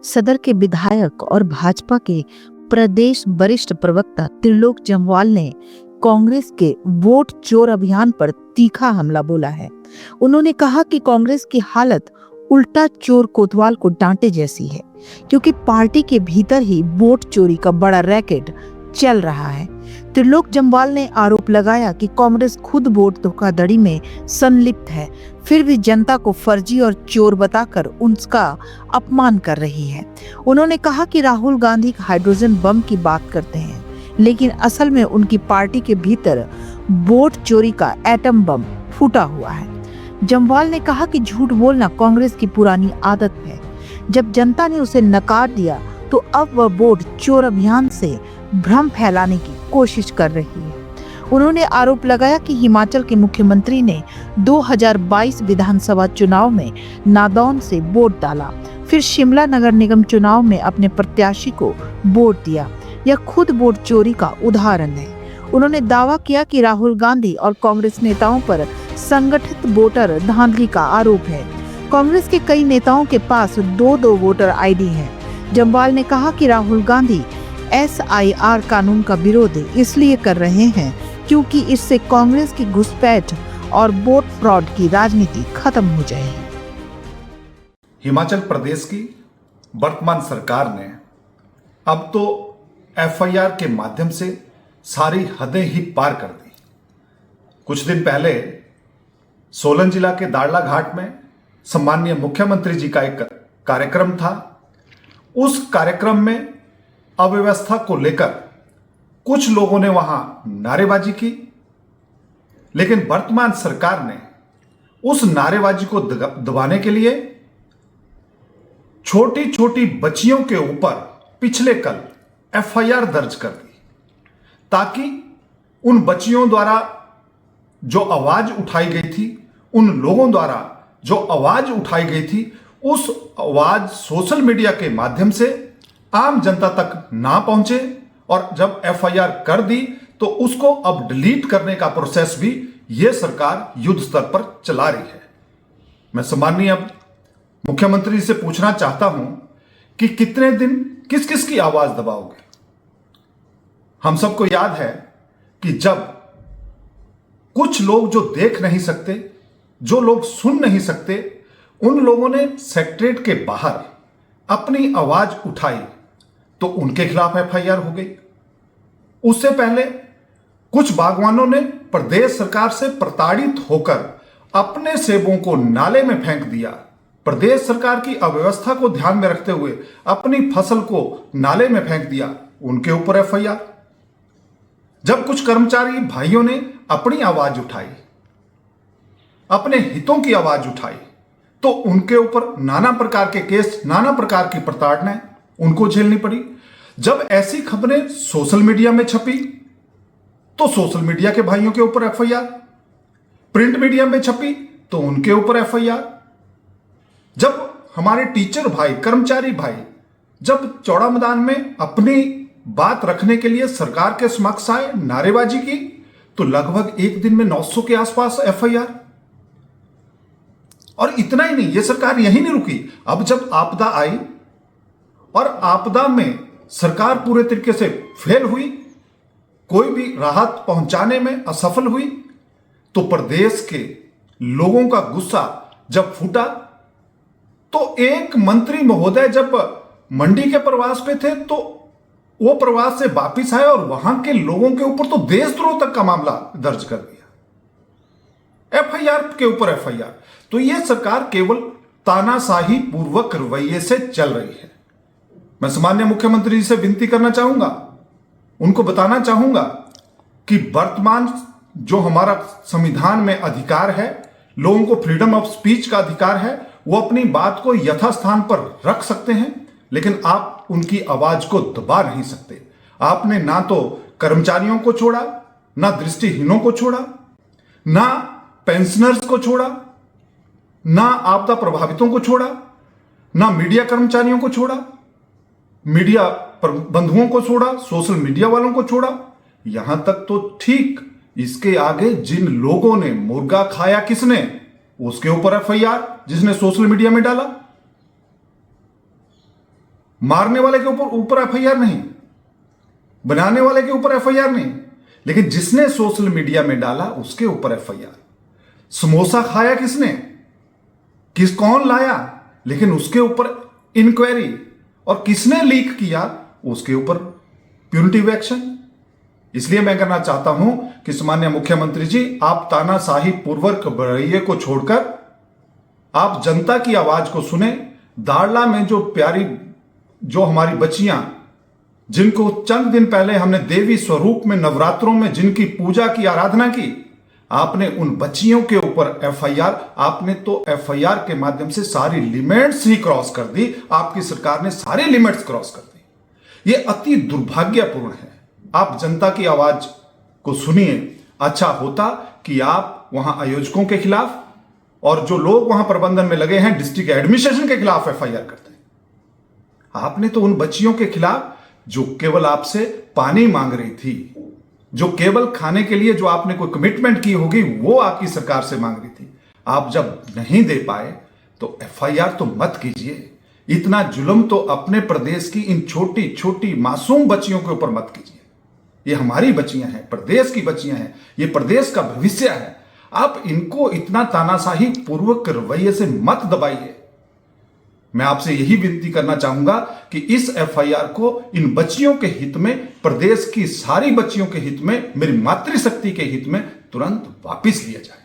सदर के विधायक और भाजपा के प्रदेश वरिष्ठ प्रवक्ता त्रिलोक जम्वाल ने कांग्रेस के वोट चोर अभियान पर तीखा हमला बोला है। उन्होंने कहा कि कांग्रेस की हालत उल्टा चोर कोतवाल को डांटे जैसी है, क्योंकि पार्टी के भीतर ही वोट चोरी का बड़ा रैकेट चल रहा है। त्रिलोक जम्वाल ने आरोप लगाया कि कांग्रेस खुद वोट धोखाधड़ी में संलिप्त है, फिर भी जनता को फर्जी और चोर बताकर उनका अपमान कर रही है। उन्होंने कहा कि राहुल गांधी हाइड्रोजन बम की बात करते हैं, लेकिन असल में उनकी पार्टी के भीतर वोट चोरी का एटम बम फूटा हुआ है। जम्वाल ने कहा कि झूठ बोलना कांग्रेस की पुरानी आदत है। जब जनता ने उसे नकार दिया तो अब वह वोट चोर अभियान से भ्रम फैलाने की कोशिश कर रही है। उन्होंने आरोप लगाया कि हिमाचल के मुख्यमंत्री ने 2022 विधानसभा चुनाव में नादौन से वोट डाला, फिर शिमला नगर निगम चुनाव में अपने प्रत्याशी को वोट दिया। यह खुद वोट चोरी का उदाहरण है। उन्होंने दावा किया कि राहुल गांधी और कांग्रेस नेताओं पर संगठित वोटर धांधली का आरोप है। कांग्रेस के कई नेताओं के पास दो वोटर आईडी है। जम्वाल ने कहा कि राहुल गांधी SIR कानून का विरोध इसलिए कर रहे हैं क्योंकि इससे कांग्रेस की घुसपैठ और वोट फ्रॉड की राजनीति खत्म हो जाएगी। हिमाचल प्रदेश की वर्तमान सरकार ने अब तो FIR के माध्यम से सारी हदें ही पार कर दी। कुछ दिन पहले सोलन जिला के दाड़ला घाट में सम्माननीय मुख्यमंत्री जी का एक कार्यक्रम था। उस कार्यक्रम में अव्यवस्था को लेकर कुछ लोगों ने वहां नारेबाजी की, लेकिन वर्तमान सरकार ने उस नारेबाजी को दबाने के लिए छोटी छोटी बच्चियों के ऊपर पिछले कल FIR दर्ज कर दी, ताकि उन बच्चियों द्वारा जो आवाज उठाई गई थी, उन लोगों द्वारा जो आवाज उठाई गई थी, उस आवाज सोशल मीडिया के माध्यम से आम जनता तक ना पहुंचे। और जब FIR कर दी तो उसको अब डिलीट करने का प्रोसेस भी यह सरकार युद्ध स्तर पर चला रही है। मैं सम्माननीय मुख्यमंत्री से पूछना चाहता हूं कि कितने दिन किस किस की आवाज दबाओगे। हम सबको याद है कि जब कुछ लोग जो देख नहीं सकते, जो लोग सुन नहीं सकते, उन लोगों ने सेक्रेटरीट के बाहर अपनी आवाज उठाई तो उनके खिलाफ FIR हो गई। उससे पहले कुछ बागवानों ने प्रदेश सरकार से प्रताड़ित होकर अपने सेबों को नाले में फेंक दिया। प्रदेश सरकार की अव्यवस्था को ध्यान में रखते हुए अपनी फसल को नाले में फेंक दिया, उनके ऊपर FIR। जब कुछ कर्मचारी भाइयों ने अपनी आवाज उठाई, अपने हितों की आवाज उठाई, तो उनके ऊपर नाना प्रकार के केस, नाना प्रकार की प्रताड़नाएं उनको झेलनी पड़ी। जब ऐसी खबरें सोशल मीडिया में छपी तो सोशल मीडिया के भाइयों के ऊपर FIR, प्रिंट मीडिया में छपी तो उनके ऊपर FIR। जब हमारे टीचर भाई, कर्मचारी भाई जब चौड़ा मैदान में अपनी बात रखने के लिए सरकार के समक्ष आए, नारेबाजी की, तो लगभग एक दिन में 900 के आसपास FIR। और इतना ही नहीं, यह सरकार यहीं नहीं रुकी। अब जब आपदा आई और आपदा में सरकार पूरे तरीके से फेल हुई, कोई भी राहत पहुंचाने में असफल हुई, तो प्रदेश के लोगों का गुस्सा जब फूटा, तो एक मंत्री महोदय जब मंडी के प्रवास पे थे तो वो प्रवास से वापिस आए और वहां के लोगों के ऊपर तो देशद्रोह तक का मामला दर्ज कर दिया, FIR के ऊपर FIR। तो यह सरकार केवल तानाशाही पूर्वक रवैये से चल रही है। मैं सम्माननीय मुख्यमंत्री जी से विनती करना चाहूंगा, उनको बताना चाहूंगा कि वर्तमान जो हमारा संविधान में अधिकार है, लोगों को फ्रीडम ऑफ स्पीच का अधिकार है, वो अपनी बात को यथास्थान पर रख सकते हैं, लेकिन आप उनकी आवाज को दबा नहीं सकते। आपने ना तो कर्मचारियों को छोड़ा, ना दृष्टिहीनों को छोड़ा, ना पेंशनर्स को छोड़ा, ना आपदा प्रभावितों को छोड़ा, ना मीडिया कर्मचारियों को छोड़ा, मीडिया बंधुओं को छोड़ा, सोशल मीडिया वालों को छोड़ा। यहां तक तो ठीक इसके आगे जिन लोगों ने मुर्गा खाया किसने, उसके ऊपर FIR जिसने सोशल मीडिया में डाला। मारने वाले के ऊपर एफआईआर नहीं, बनाने वाले के ऊपर एफआईआर नहीं, लेकिन जिसने सोशल मीडिया में डाला उसके ऊपर एफआईआर। समोसा खाया किसने, कौन लाया, लेकिन उसके ऊपर इंक्वायरी, और किसने लीक किया उसके ऊपर प्यूनिटिव एक्शन। इसलिए मैं कहना चाहता हूं कि माननीय मुख्यमंत्री जी, आप तानाशाही पूर्वक रवैये को छोड़कर आप जनता की आवाज को सुने। दाड़ला में जो हमारी बच्चियां, जिनको चंद दिन पहले हमने देवी स्वरूप में नवरात्रों में जिनकी पूजा की, आराधना की, आपने उन बच्चियों के ऊपर एफआईआर, आपने तो एफआईआर के माध्यम से सारी लिमिट्स ही क्रॉस कर दी। आपकी सरकार ने सारी लिमिट्स क्रॉस कर दी। यह अति दुर्भाग्यपूर्ण है। आप जनता की आवाज को सुनिए। अच्छा होता कि आप वहां आयोजकों के खिलाफ और जो लोग वहां प्रबंधन में लगे हैं डिस्ट्रिक्ट एडमिनिस्ट्रेशन के खिलाफ एफआईआर करते। आपने तो उन बच्चियों के खिलाफ जो केवल आपसे पानी मांग रही थी, जो केवल खाने के लिए जो आपने कोई कमिटमेंट की होगी वो आपकी सरकार से मांग रही थी, आप जब नहीं दे पाए तो एफआईआर तो मत कीजिए। इतना जुल्म तो अपने प्रदेश की इन छोटी छोटी मासूम बच्चियों के ऊपर मत कीजिए। ये हमारी बच्चियां हैं, प्रदेश की बच्चियां हैं, ये प्रदेश का भविष्य है। आप इनको इतना तानाशाही पूर्वक रवैये से मत दबाइए। मैं आपसे यही विनती करना चाहूंगा कि इस एफआईआर को इन बच्चियों के हित में, प्रदेश की सारी बच्चियों के हित में, मेरी मातृशक्ति के हित में तुरंत वापस लिया जाए।